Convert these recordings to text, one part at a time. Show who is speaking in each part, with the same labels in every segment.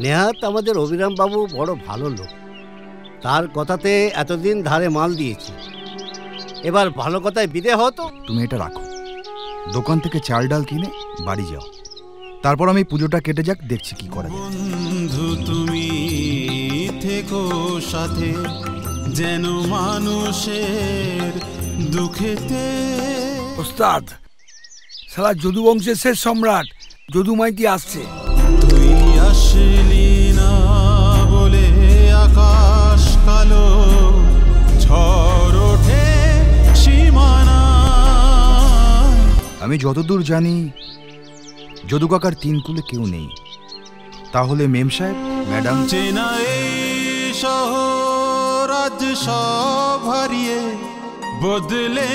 Speaker 1: নেহাত আমাদের অবিরাম বাবু বড় ভালো লোক, তার কথাতে এতদিন ধারে মাল দিয়েছি, এবার ভালো কথায় বিদে হতো।
Speaker 2: তুমি এটা রাখো, দোকান থেকে চাল ডাল কিনে বাড়ি যাও, তারপর আমি পুজোটা কেটে যাক, দেখছি কি করা যায়।
Speaker 3: বন্ধু তুমি থেকো সাথে, যেন মানুষের দুঃখেতে।
Speaker 4: ওস্তাদ, সারা যদু বংশের শেষ সম্রাট যদু মাইতি আসছে।
Speaker 3: তুই আসলি না বলে আকাশ কালো, ঝড় ওঠে সীমানা।
Speaker 2: আমি যতদূর জানি যদু কাকার 3 কুলে কেউ নেই, তাহলে মেম সাহেব, ম্যাডাম।
Speaker 3: চেনা এই শহর আজ সব হারিয়ে বদলে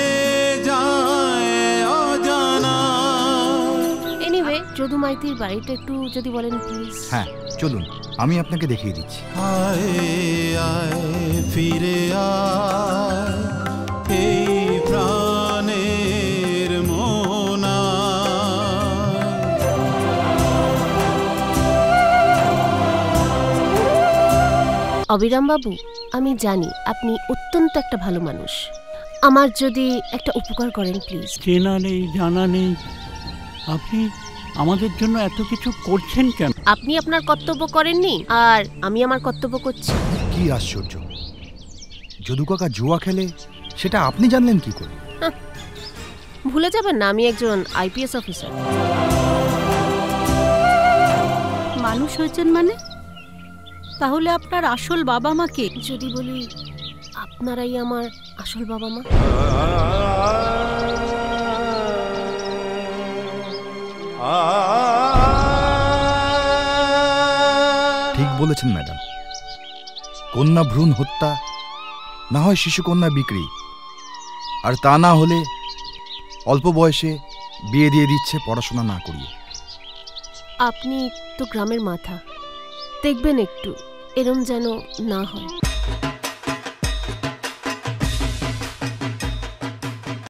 Speaker 3: যায় অজানা।
Speaker 5: এনিওয়ে, যদু মাইতির বাড়িটা একটু যদি বলেন প্লিজ।
Speaker 2: হ্যাঁ চলুন, আমি আপনাকে দেখিয়ে দিচ্ছি।
Speaker 3: আয় আয় ফিরে আয় এই প্রাণের মোনা।
Speaker 5: অবিরাম বাবু, আমি জানি আপনি অত্যন্ত একটা ভালো মানুষ, আমার যদি একটা উপকার করেন প্লিজ।
Speaker 6: চেনা নেই, জানা নেই, আপনি আমাদের জন্য এত কিছু করছেন কেন?
Speaker 5: আপনি আপনার কর্তব্য করেননি, আর আমি আমার কর্তব্য করছি।
Speaker 2: কি আশ্চর্য, যদু কাকা জুয়া খেলে সেটা আপনি জানলেন কি করে?
Speaker 5: ভুলে যাবেন না, আমি একজন আইপিএস অফিসার।
Speaker 7: মানুষ হয়েছেন মানে? তাহলে আপনার আসল বাবা মাকে?
Speaker 5: যদি বলি আপনারাই আমার আসল বাবা মা।
Speaker 2: ঠিক বলেছেন ম্যাডাম, কন্যা ভ্রূণ হত্যা, না হয় শিশুকন্যা বিক্রি, আর তা না হলে অল্প বয়সে বিয়ে দিয়ে দিচ্ছে পড়াশোনা না করিয়ে।
Speaker 5: আপনি তো গ্রামের মাথা, দেখবেন একটু এরম যেন না হয়।